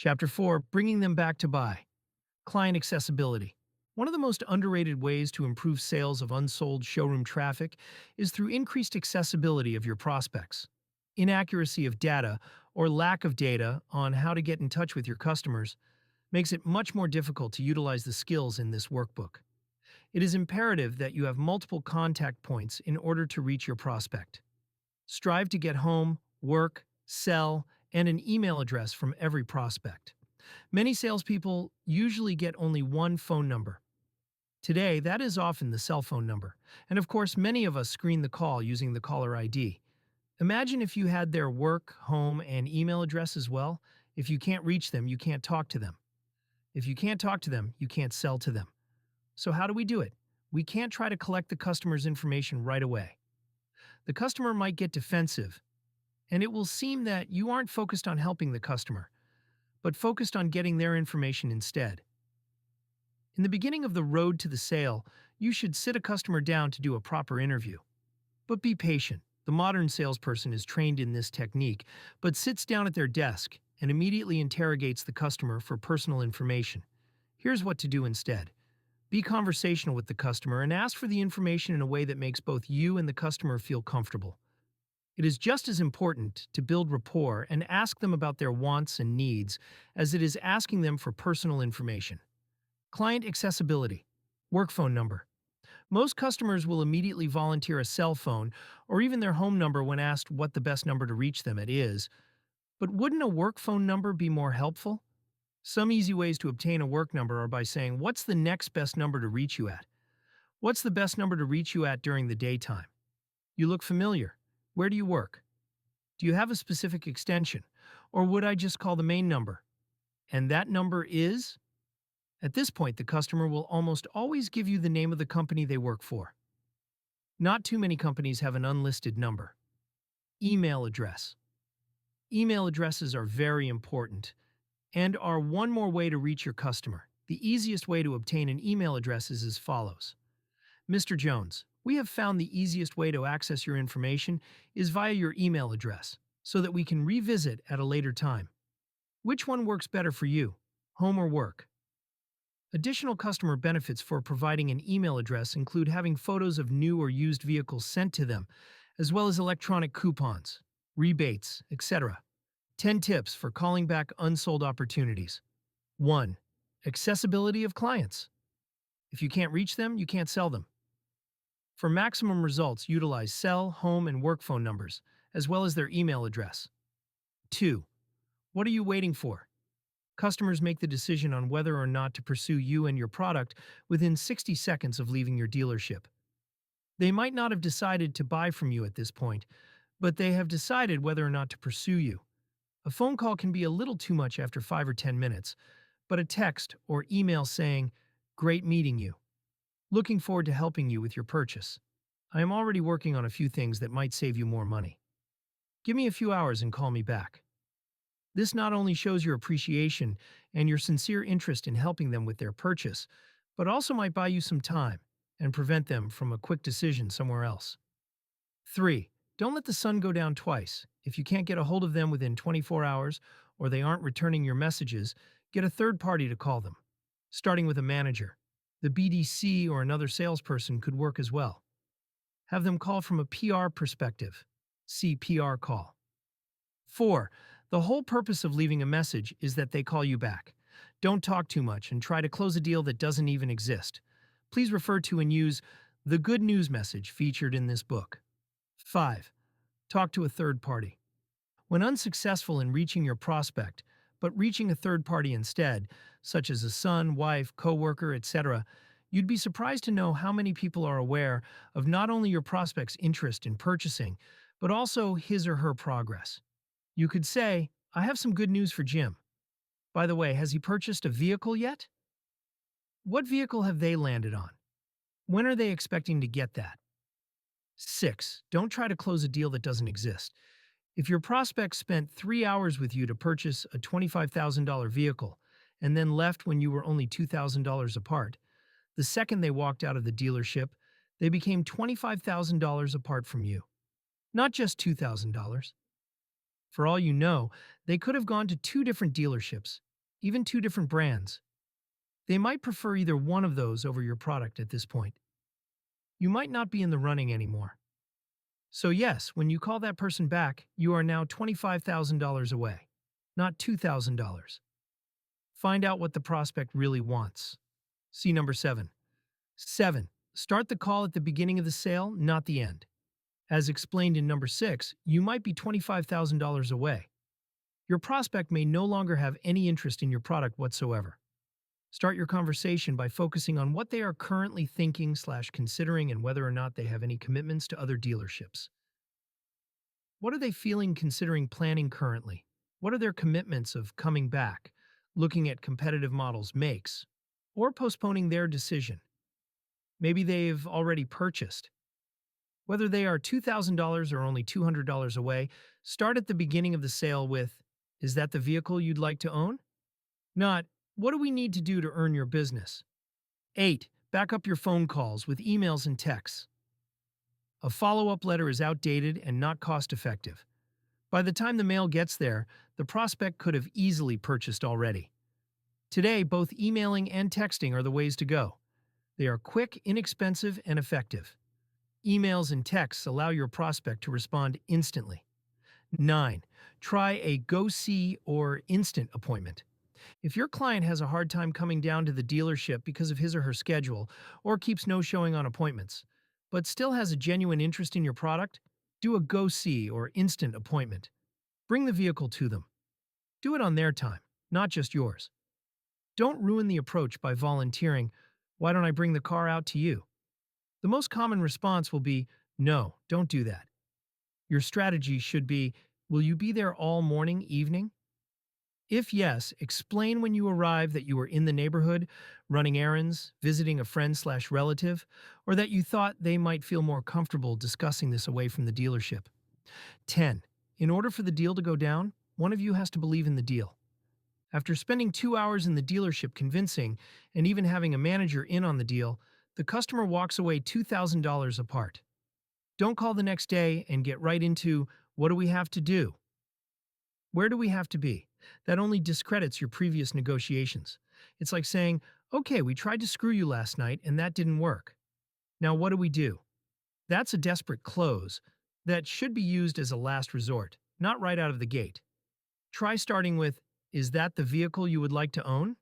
Chapter 4, Bringing Them Back to Buy. Client Accessibility. One of the most underrated ways to improve sales of unsold showroom traffic is through increased accessibility of your prospects. Inaccuracy of data or lack of data on how to get in touch with your customers makes it much more difficult to utilize the skills in this workbook. It is imperative that you have multiple contact points in order to reach your prospect. Strive to get home, work, sell, and an email address from every prospect. Many salespeople usually get only one phone number. Today, that is often the cell phone number, and of course, many of us screen the call using the caller ID. Imagine if you had their work, home, and email address as well. If you can't reach them, you can't talk to them. If you can't talk to them, you can't sell to them. So how do we do it? We can't try to collect the customer's information right away. The customer might get defensive, and it will seem that you aren't focused on helping the customer, but focused on getting their information instead. In the beginning of the road to the sale, you should sit a customer down to do a proper interview. But be patient. The modern salesperson is trained in this technique, but sits down at their desk and immediately interrogates the customer for personal information. Here's what to do instead. Be conversational with the customer and ask for the information in a way that makes both you and the customer feel comfortable. It is just as important to build rapport and ask them about their wants and needs as it is asking them for personal information. Client accessibility. Work phone number. Most customers will immediately volunteer a cell phone or even their home number when asked what the best number to reach them is. But wouldn't a work phone number be more helpful? Some easy ways to obtain a work number are by saying, "What's the next best number to reach you at?" What's the best number to reach you at during the daytime? You look familiar. Where do you work? Do you have a specific extension? Or would I just call the main number? And that number is? At this point, the customer will almost always give you the name of the company they work for. Not too many companies have an unlisted number. Email address. Email addresses are very important and are one more way to reach your customer. The easiest way to obtain an email address is as follows. Mr. Jones, we have found the easiest way to access your information is via your email address, so that we can revisit at a later time. Which one works better for you, home or work? Additional customer benefits for providing an email address include having photos of new or used vehicles sent to them, as well as electronic coupons, rebates, etc. 10 tips for calling back unsold opportunities. 1. Accessibility of clients. If you can't reach them, you can't sell them. For maximum results, utilize cell, home, and work phone numbers, as well as their email address. 2. What are you waiting for? Customers make the decision on whether or not to pursue you and your product within 60 seconds of leaving your dealership. They might not have decided to buy from you at this point, but they have decided whether or not to pursue you. A phone call can be a little too much after 5 or 10 minutes, but a text or email saying, "Great meeting you. Looking forward to helping you with your purchase. I am already working on a few things that might save you more money. Give me a few hours and call me back." This not only shows your appreciation and your sincere interest in helping them with their purchase, but also might buy you some time and prevent them from a quick decision somewhere else. 3. Don't let the sun go down twice. If you can't get a hold of them within 24 hours or they aren't returning your messages, get a third party to call them. Starting with a manager. The BDC or another salesperson could work as well. Have them call from a PR perspective. See PR call. 4. The whole purpose of leaving a message is that they call you back. Don't talk too much and try to close a deal that doesn't even exist. Please refer to and use the good news message featured in this book. 5. Talk to a third party. When unsuccessful in reaching your prospect, but reaching a third party instead, such as a son, wife, coworker, etc., you'd be surprised to know how many people are aware of not only your prospect's interest in purchasing, but also his or her progress. You could say, "I have some good news for Jim. By the way, has he purchased a vehicle yet? What vehicle have they landed on? When are they expecting to get that?" 6. Don't try to close a deal that doesn't exist. If your prospect spent 3 hours with you to purchase a $25,000 vehicle and then left when you were only $2,000 apart, the second they walked out of the dealership, they became $25,000 apart from you. Not just $2,000. For all you know, they could have gone to 2 different dealerships even two different brands. They might prefer either one of those over your product at this point. You might not be in the running anymore. So yes, when you call that person back, you are now $25,000 away, not $2,000. Find out what the prospect really wants. See number 7. 7. Start the call at the beginning of the sale, not the end. As explained in number 6, you might be $25,000 away. Your prospect may no longer have any interest in your product whatsoever. Start your conversation by focusing on what they are currently thinking/considering and whether or not they have any commitments to other dealerships. What are they feeling considering planning currently? What are their commitments of coming back, looking at competitive models makes, or postponing their decision? Maybe they've already purchased. Whether they are $2,000 or only $200 away, start at the beginning of the sale with, "Is that the vehicle you'd like to own?" Not, "What do we need to do to earn your business?" 8. Back up your phone calls with emails and texts. A follow-up letter is outdated and not cost-effective. By the time the mail gets there, the prospect could have easily purchased already. Today, both emailing and texting are the ways to go. They are quick, inexpensive, and effective. Emails and texts allow your prospect to respond instantly. 9. Try a go-see or instant appointment. If your client has a hard time coming down to the dealership because of his or her schedule or keeps no-showing on appointments, but still has a genuine interest in your product, do a go-see or instant appointment. Bring the vehicle to them. Do it on their time, not just yours. Don't ruin the approach by volunteering, "Why don't I bring the car out to you?" The most common response will be, "No, don't do that." Your strategy should be, "Will you be there all morning, evening?" If yes, explain when you arrive that you were in the neighborhood, running errands, visiting a friend/relative, or that you thought they might feel more comfortable discussing this away from the dealership. 10. In order for the deal to go down, one of you has to believe in the deal. After spending 2 hours in the dealership convincing and even having a manager in on the deal, the customer walks away $2,000 apart. Don't call the next day and get right into, "What do we have to do? Where do we have to be?" That only discredits your previous negotiations. It's like saying, "Okay, we tried to screw you last night and that didn't work. Now what do we do?" That's a desperate close that should be used as a last resort, not right out of the gate. Try starting with, "Is that the vehicle you would like to own?"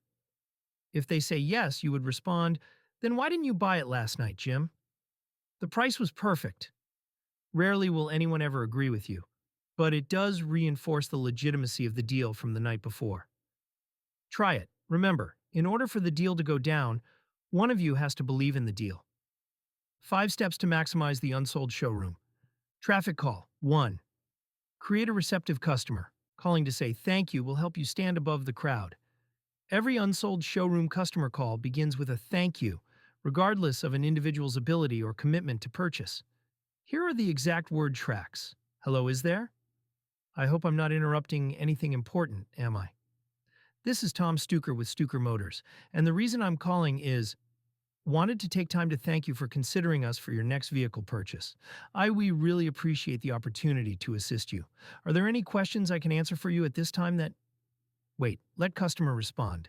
If they say yes, you would respond, "Then why didn't you buy it last night, Jim? The price was perfect." Rarely will anyone ever agree with you, but it does reinforce the legitimacy of the deal from the night before. Try it. Remember, in order for the deal to go down, one of you has to believe in the deal. 5 steps to maximize the unsold showroom. Traffic call. 1. Create a receptive customer. Calling to say thank you will help you stand above the crowd. Every unsold showroom customer call begins with a thank you, regardless of an individual's ability or commitment to purchase. Here are the exact word tracks. "Hello, is there? I hope I'm not interrupting anything important, am I? This is Tom Stuker with Stuker Motors, and the reason I'm calling is, wanted to take time to thank you for considering us for your next vehicle purchase. We really appreciate the opportunity to assist you. Are there any questions I can answer for you at this time that—" Wait, let customer respond.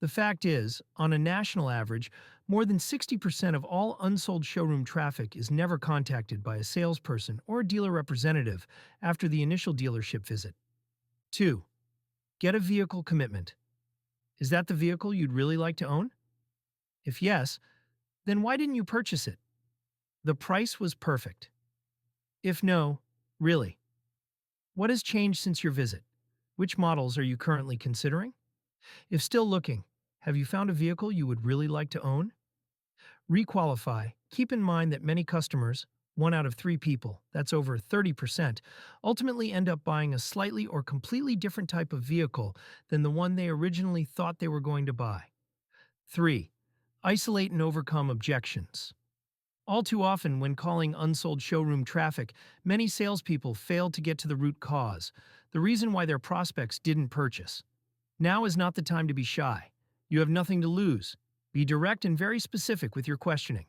The fact is, on a national average, more than 60% of all unsold showroom traffic is never contacted by a salesperson or a dealer representative after the initial dealership visit. 2. Get a vehicle commitment. Is that the vehicle you'd really like to own? If yes, then why didn't you purchase it? The price was perfect. If no, really. What has changed since your visit? Which models are you currently considering? If still looking, have you found a vehicle you would really like to own? Requalify. Keep in mind that many customers, 1 out of 3 people, that's over 30%, ultimately end up buying a slightly or completely different type of vehicle than the one they originally thought they were going to buy. 3. Isolate and overcome objections. All too often, when calling unsold showroom traffic, many salespeople fail to get to the root cause, the reason why their prospects didn't purchase. Now is not the time to be shy. You have nothing to lose. Be direct and very specific with your questioning.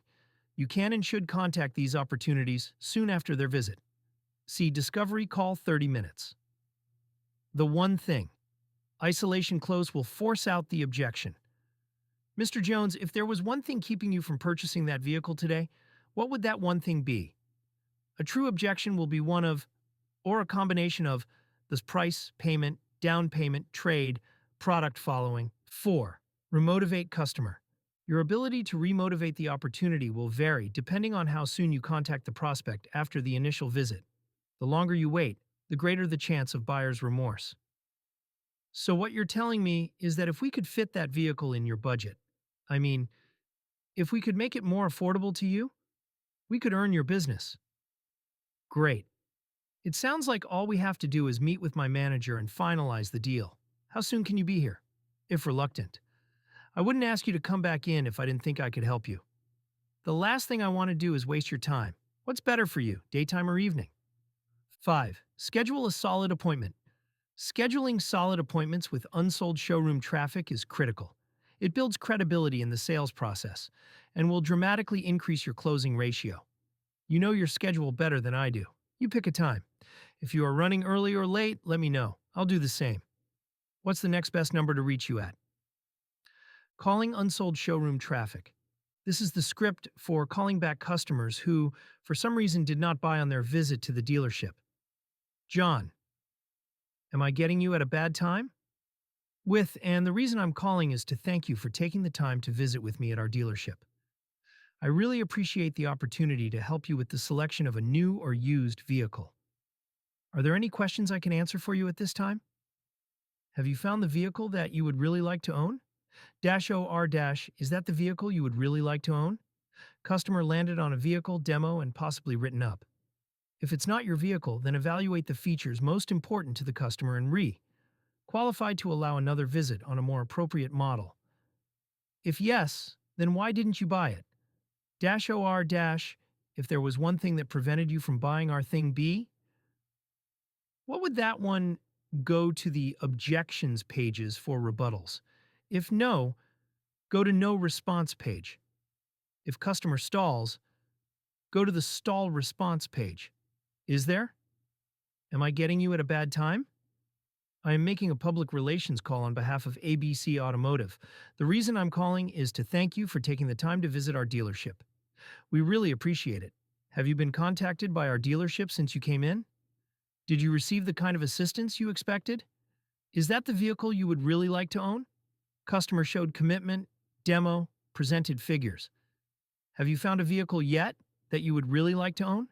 You can and should contact these opportunities soon after their visit. See Discovery Call 30 Minutes. The one thing. Isolation close will force out the objection. Mr. Jones, if there was one thing keeping you from purchasing that vehicle today, what would that one thing be? A true objection will be one of, or a combination of, the price, payment, down payment, trade, product following. 4. Remotivate customer. Your ability to remotivate the opportunity will vary depending on how soon you contact the prospect after the initial visit. The longer you wait, the greater the chance of buyer's remorse. So what you're telling me is that if we could fit that vehicle in your budget, I mean, if we could make it more affordable to you, we could earn your business. Great. It sounds like all we have to do is meet with my manager and finalize the deal. How soon can you be here? If reluctant. I wouldn't ask you to come back in if I didn't think I could help you. The last thing I want to do is waste your time. What's better for you, daytime or evening? 5. Schedule a solid appointment. Scheduling solid appointments with unsold showroom traffic is critical. It builds credibility in the sales process and will dramatically increase your closing ratio. You know your schedule better than I do. You pick a time. If you are running early or late, let me know. I'll do the same. What's the next best number to reach you at? Calling unsold showroom traffic. This is the script for calling back customers who, for some reason, did not buy on their visit to the dealership. John, am I getting you at a bad time? And the reason I'm calling is to thank you for taking the time to visit with me at our dealership. I really appreciate the opportunity to help you with the selection of a new or used vehicle. Are there any questions I can answer for you at this time? Have you found the vehicle that you would really like to own? Is that the vehicle you would really like to own? Customer landed on a vehicle, demo, and possibly written up. If it's not your vehicle, then evaluate the features most important to the customer and qualified to allow another visit on a more appropriate model. If yes, then why didn't you buy it? If there was one thing that prevented you from buying our thing B, what would that one go to the objections pages for rebuttals? If no, go to no response page. If customer stalls, go to the stall response page. Is there? Am I getting you at a bad time? I am making a public relations call on behalf of ABC Automotive. The reason I'm calling is to thank you for taking the time to visit our dealership. We really appreciate it. Have you been contacted by our dealership since you came in? Did you receive the kind of assistance you expected? Is that the vehicle you would really like to own? Customer showed commitment, demo, presented figures. Have you found a vehicle yet that you would really like to own?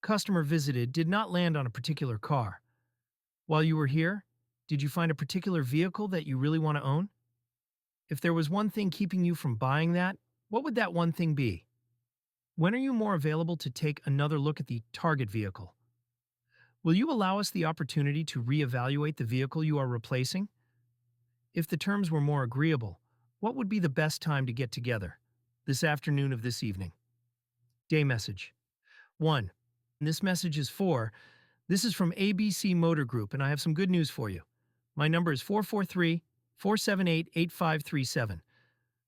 Customer visited, did not land on a particular car. While you were here, did you find a particular vehicle that you really want to own? If there was one thing keeping you from buying that, what would that one thing be? When are you more available to take another look at the target vehicle? Will you allow us the opportunity to reevaluate the vehicle you are replacing? If the terms were more agreeable, what would be the best time to get together? This afternoon of this evening. Day message. 1. This message is this is from ABC Motor Group, and I have some good news for you. My number is 443-478-8537.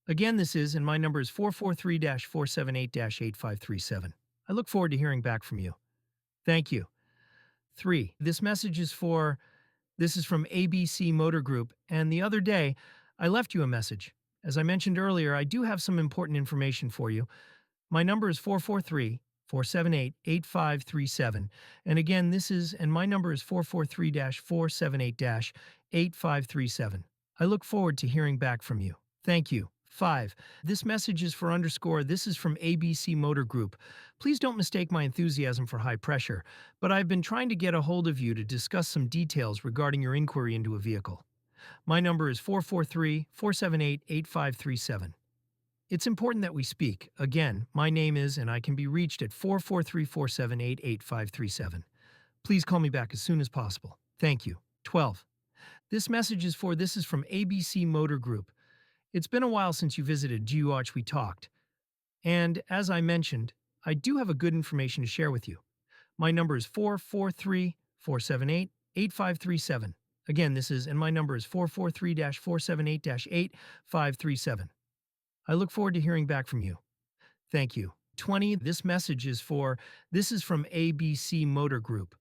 Again, and my number is 443-478-8537. I look forward to hearing back from you. Thank you. 3. This message is this is from ABC Motor Group, and the other day, I left you a message. As I mentioned earlier, I do have some important information for you. My number is 443-478-8537. And again, and my number is 443-478-8537. I look forward to hearing back from you. Thank you. 5. This message is this is from ABC Motor Group. Please don't mistake my enthusiasm for high pressure, but I've been trying to get a hold of you to discuss some details regarding your inquiry into a vehicle. My number is 443-478-8537. It's important that we speak. Again, my name and I can be reached at 443-478-8537. Please call me back as soon as possible. Thank you. 12. This message is this is from ABC Motor Group. It's been a while since you visited GUH We Talked. And as I mentioned, I do have a good information to share with you. My number is 443-478-8537. Again, and my number is 443-478-8537. I look forward to hearing back from you. Thank you. 20. This message is this is from ABC Motor Group.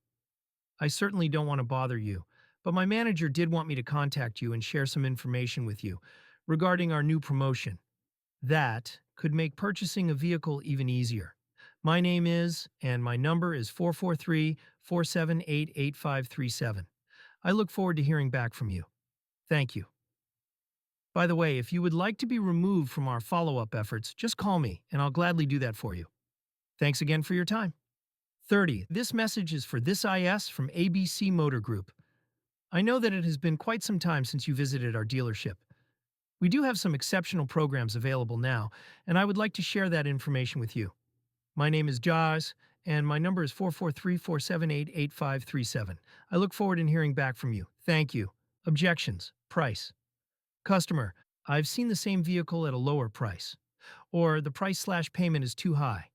I certainly don't want to bother you, but my manager did want me to contact you and share some information with you regarding our new promotion. That could make purchasing a vehicle even easier. My name is, and my number is 443-478-8537. I look forward to hearing back from you. Thank you. By the way, if you would like to be removed from our follow-up efforts, just call me and I'll gladly do that for you. Thanks again for your time. 30. This message is for this IS from ABC Motor Group. I know that it has been quite some time since you visited our dealership. We do have some exceptional programs available now, and I would like to share that information with you. My name is Jaz, and my number is 443-478-8537. I look forward in hearing back from you. Thank you. Objections. Price. Customer, I've seen the same vehicle at a lower price. Or the price/payment is too high.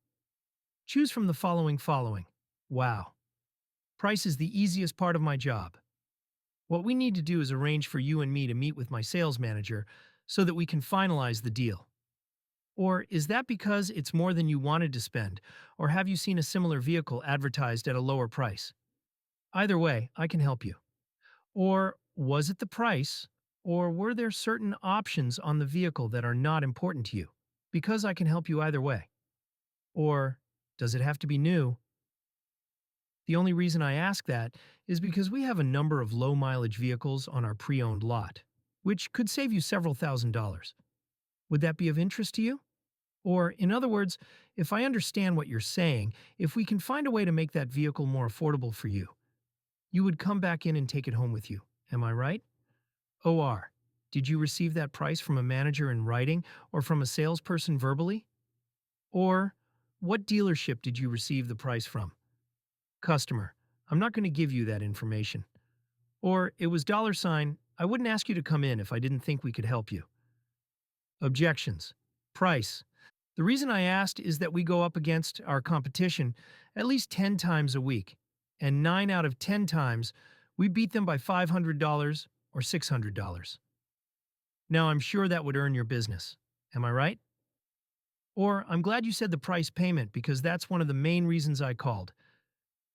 Choose from the following. Wow. Price is the easiest part of my job. What we need to do is arrange for you and me to meet with my sales manager so that we can finalize the deal. Or is that because it's more than you wanted to spend, or have you seen a similar vehicle advertised at a lower price? Either way, I can help you. Or was it the price, or were there certain options on the vehicle that are not important to you? Because I can help you either way. Or does it have to be new? The only reason I ask that is because we have a number of low-mileage vehicles on our pre-owned lot, which could save you several $1,000s. Would that be of interest to you? Or, in other words, if I understand what you're saying, if we can find a way to make that vehicle more affordable for you, you would come back in and take it home with you. Am I right? OR. Did you receive that price from a manager in writing or from a salesperson verbally? Or, what dealership did you receive the price from? Customer. I'm not going to give you that information. Or, it was $. I wouldn't ask you to come in if I didn't think we could help you. Objections. Price. The reason I asked is that we go up against our competition at least 10 times a week, and 9 out of 10 times we beat them by $500 or $600. Now, I'm sure that would earn your business. Am I right? Or, I'm glad you said the price payment because that's one of the main reasons I called.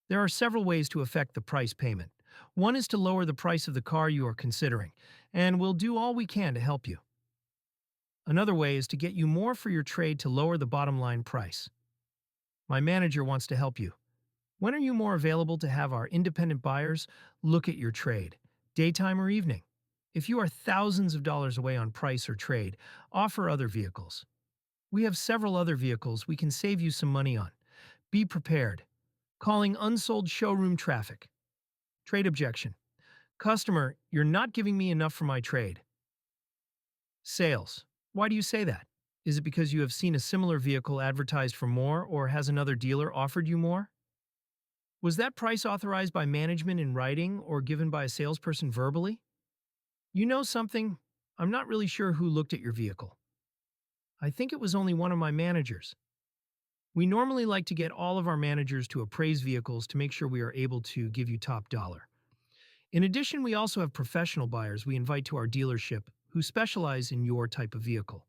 There are several ways to affect the price payment. One is to lower the price of the car you are considering, and we'll do all we can to help you. Another way is to get you more for your trade to lower the bottom line price. My manager wants to help you. When are you more available to have our independent buyers look at your trade, daytime or evening? If you are thousands of dollars away on price or trade, offer other vehicles. We have several other vehicles we can save you some money on. Be prepared. Calling unsold showroom traffic. Trade objection. Customer, you're not giving me enough for my trade. Sales. Why do you say that? Is it because you have seen a similar vehicle advertised for more, or has another dealer offered you more? Was that price authorized by management in writing or given by a salesperson verbally? You know something? I'm not really sure who looked at your vehicle. I think it was only one of my managers. We normally like to get all of our managers to appraise vehicles to make sure we are able to give you top dollar. In addition, we also have professional buyers we invite to our dealership who specialize in your type of vehicle.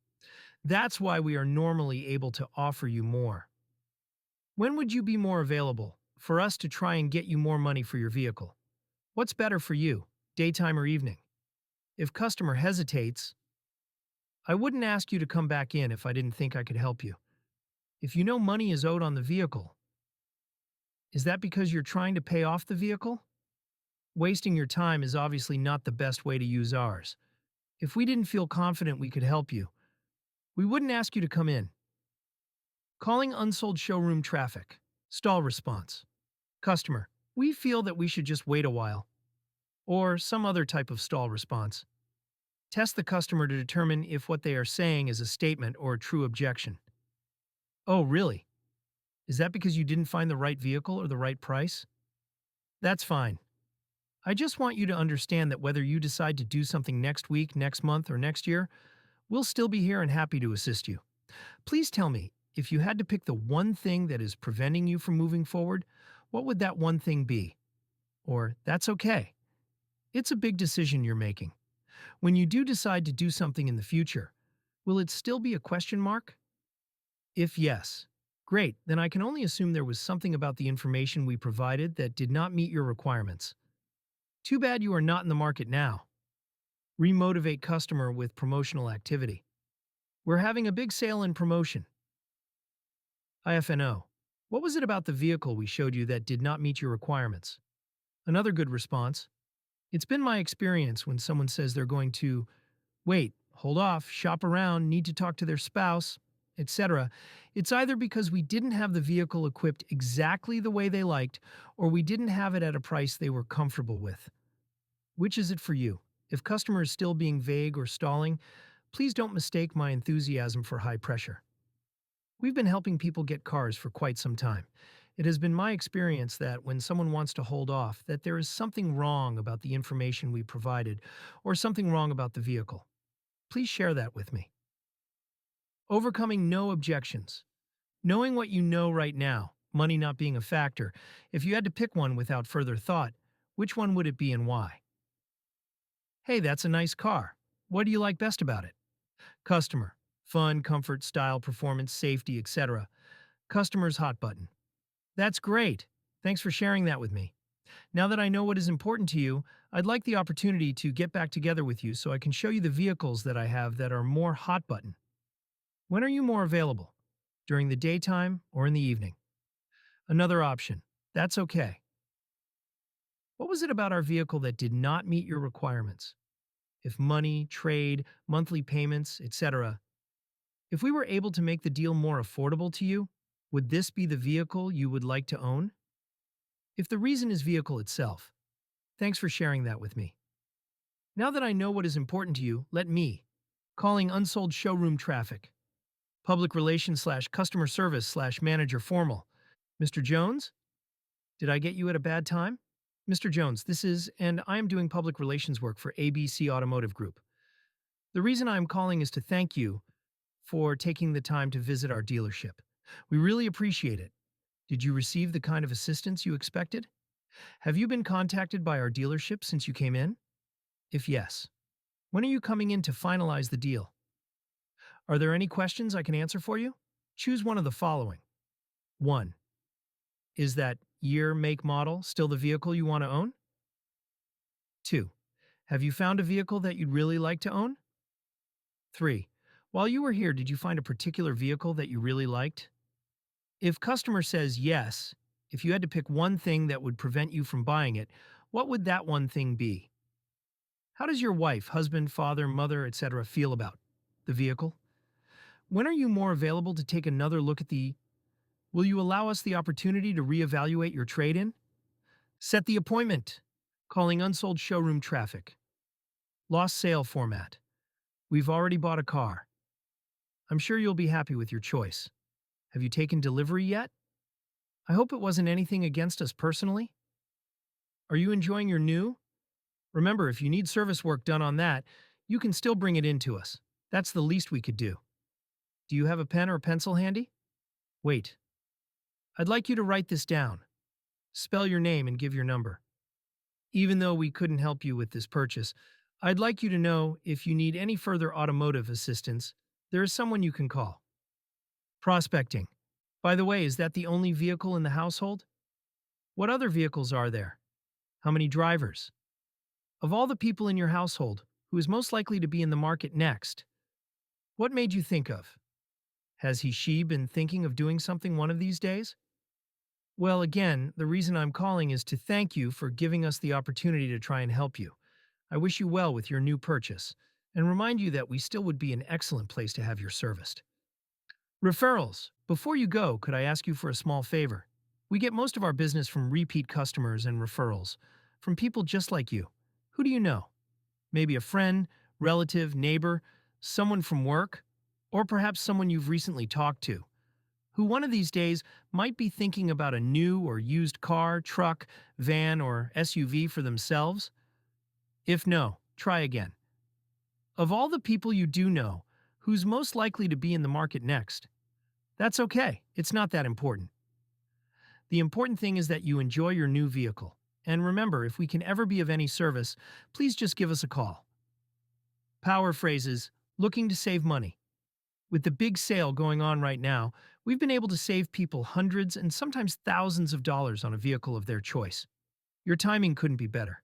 That's why we are normally able to offer you more. When would you be more available for us to try and get you more money for your vehicle? What's better for you, daytime or evening? If customer hesitates, I wouldn't ask you to come back in if I didn't think I could help you. If you know money is owed on the vehicle, is that because you're trying to pay off the vehicle? Wasting your time is obviously not the best way to use ours. If we didn't feel confident we could help you, we wouldn't ask you to come in. Calling unsold showroom traffic. Stall response. Customer, we feel that we should just wait a while. Or some other type of stall response. Test the customer to determine if what they are saying is a statement or a true objection. Oh, really? Is that because you didn't find the right vehicle or the right price? That's fine. I just want you to understand that whether you decide to do something next week, next month, or next year, we'll still be here and happy to assist you. Please tell me, if you had to pick the one thing that is preventing you from moving forward, what would that one thing be? Or, that's okay. It's a big decision you're making. When you do decide to do something in the future, will it still be a question mark? If yes, great, then I can only assume there was something about the information we provided that did not meet your requirements. Too bad you are not in the market now. Remotivate customer with promotional activity. We're having a big sale and promotion. IFNO. What was it about the vehicle we showed you that did not meet your requirements? Another good response. It's been my experience when someone says they're going to wait, hold off, shop around, need to talk to their spouse, etc. It's either because we didn't have the vehicle equipped exactly the way they liked, or we didn't have it at a price they were comfortable with. Which is it for you? If customer is still being vague or stalling, please don't mistake my enthusiasm for high pressure. We've been helping people get cars for quite some time. It has been my experience that when someone wants to hold off, that there is something wrong about the information we provided or something wrong about the vehicle. Please share that with me. Overcoming no objections. Knowing what you know right now, money not being a factor, if you had to pick one without further thought, which one would it be and why? Hey, that's a nice car. What do you like best about it? Customer. Fun, comfort, style, performance, safety, etc. Customer's hot button. That's great. Thanks for sharing that with me. Now that I know what is important to you, I'd like the opportunity to get back together with you so I can show you the vehicles that I have that are more hot button. When are you more available? During the daytime or in the evening? Another option. That's okay. What was it about our vehicle that did not meet your requirements? If money, trade, monthly payments, etc. If we were able to make the deal more affordable to you, would this be the vehicle you would like to own? If the reason is vehicle itself, thanks for sharing that with me. Now that I know what is important to you, let me, calling unsold showroom traffic, public relations / customer service / manager formal. Mr. Jones? Did I get you at a bad time? Mr. Jones, this is, and I am doing public relations work for ABC Automotive Group. The reason I am calling is to thank you for taking the time to visit our dealership. We really appreciate it. Did you receive the kind of assistance you expected? Have you been contacted by our dealership since you came in? If yes, when are you coming in to finalize the deal? Are there any questions I can answer for you? Choose one of the following. 1. Is that year, make, model still the vehicle you want to own? 2. Have you found a vehicle that you'd really like to own? 3. While you were here, did you find a particular vehicle that you really liked? If customer says yes, if you had to pick one thing that would prevent you from buying it, what would that one thing be? How does your wife, husband, father, mother, etc. feel about the vehicle? When are you more available to take another look at the... Will you allow us the opportunity to reevaluate your trade-in? Set the appointment. Calling unsold showroom traffic. Lost sale format. We've already bought a car. I'm sure you'll be happy with your choice. Have you taken delivery yet? I hope it wasn't anything against us personally. Are you enjoying your new? Remember, if you need service work done on that, you can still bring it in to us. That's the least we could do. Do you have a pen or pencil handy? Wait. I'd like you to write this down. Spell your name and give your number. Even though we couldn't help you with this purchase, I'd like you to know if you need any further automotive assistance, there is someone you can call. Prospecting. By the way, is that the only vehicle in the household? What other vehicles are there? How many drivers? Of all the people in your household, who is most likely to be in the market next? What made you think of? Has she been thinking of doing something one of these days? Well, again, the reason I'm calling is to thank you for giving us the opportunity to try and help you. I wish you well with your new purchase, and remind you that we still would be an excellent place to have your serviced. Referrals. Before you go, could I ask you for a small favor? We get most of our business from repeat customers and referrals, from people just like you. Who do you know? Maybe a friend, relative, neighbor, someone from work, or perhaps someone you've recently talked to, who one of these days might be thinking about a new or used car, truck, van, or SUV for themselves? If no, try again. Of all the people you do know, who's most likely to be in the market next? That's okay, it's not that important. The important thing is that you enjoy your new vehicle. And remember, if we can ever be of any service, please just give us a call. Power phrases, looking to save money. With the big sale going on right now, we've been able to save people hundreds and sometimes thousands of dollars on a vehicle of their choice. Your timing couldn't be better.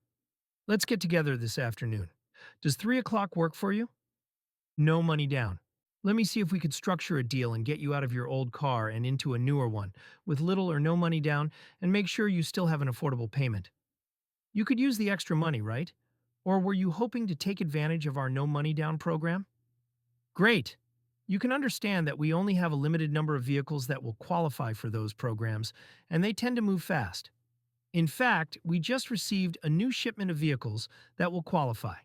Let's get together this afternoon. Does 3 o'clock work for you? No money down. Let me see if we could structure a deal and get you out of your old car and into a newer one with little or no money down and make sure you still have an affordable payment. You could use the extra money, right? Or were you hoping to take advantage of our no money down program? Great. You can understand that we only have a limited number of vehicles that will qualify for those programs, and they tend to move fast. In fact, we just received a new shipment of vehicles that will qualify.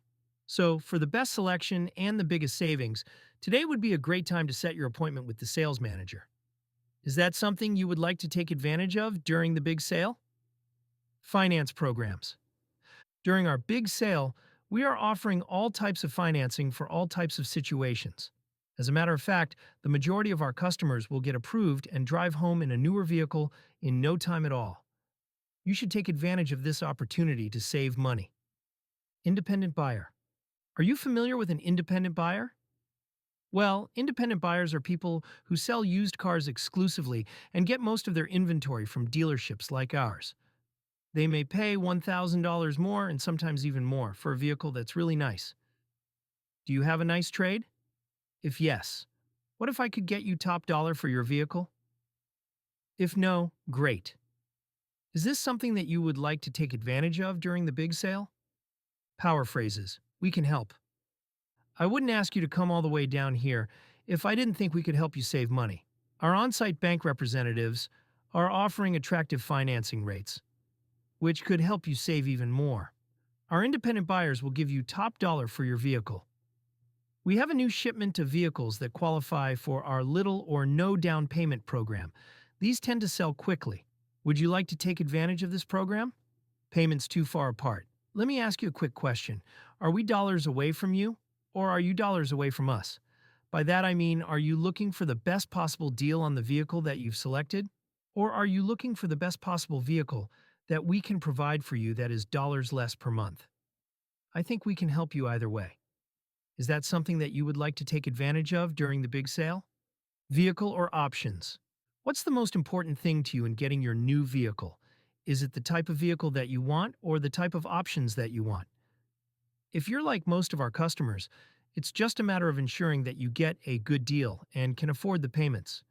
So, for the best selection and the biggest savings, today would be a great time to set your appointment with the sales manager. Is that something you would like to take advantage of during the big sale? Finance programs. During our big sale, we are offering all types of financing for all types of situations. As a matter of fact, the majority of our customers will get approved and drive home in a newer vehicle in no time at all. You should take advantage of this opportunity to save money. Independent buyer. Are you familiar with an independent buyer? Well, independent buyers are people who sell used cars exclusively and get most of their inventory from dealerships like ours. They may pay $1,000 more and sometimes even more for a vehicle that's really nice. Do you have a nice trade? If yes, what if I could get you top dollar for your vehicle? If no, great. Is this something that you would like to take advantage of during the big sale? Power phrases. We can help. I wouldn't ask you to come all the way down here if I didn't think we could help you save money. Our on-site bank representatives are offering attractive financing rates, which could help you save even more. Our independent buyers will give you top dollar for your vehicle. We have a new shipment of vehicles that qualify for our little or no down payment program. These tend to sell quickly. Would you like to take advantage of this program? Payments too far apart. Let me ask you a quick question. Are we dollars away from you, or are you dollars away from us? By that I mean, are you looking for the best possible deal on the vehicle that you've selected? Or are you looking for the best possible vehicle that we can provide for you that is dollars less per month? I think we can help you either way. Is that something that you would like to take advantage of during the big sale? Vehicle or options? What's the most important thing to you in getting your new vehicle? Is it the type of vehicle that you want or the type of options that you want? If you're like most of our customers, it's just a matter of ensuring that you get a good deal and can afford the payments.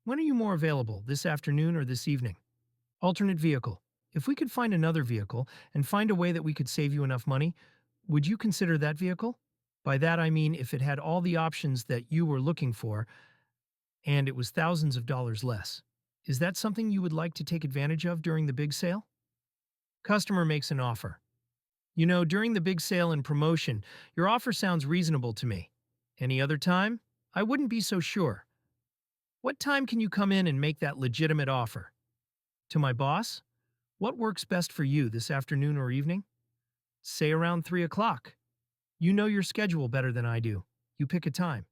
When are you more available, this afternoon or this evening? Alternate vehicle. If we could find another vehicle and find a way that we could save you enough money, would you consider that vehicle? By that I mean if it had all the options that you were looking for and it was thousands of dollars less. Is that something you would like to take advantage of during the big sale? Customer makes an offer. You know, during the big sale and promotion, your offer sounds reasonable to me. Any other time? I wouldn't be so sure. What time can you come in and make that legitimate offer? To my boss? What works best for you this afternoon or evening? Say around 3 o'clock. You know your schedule better than I do. You pick a time.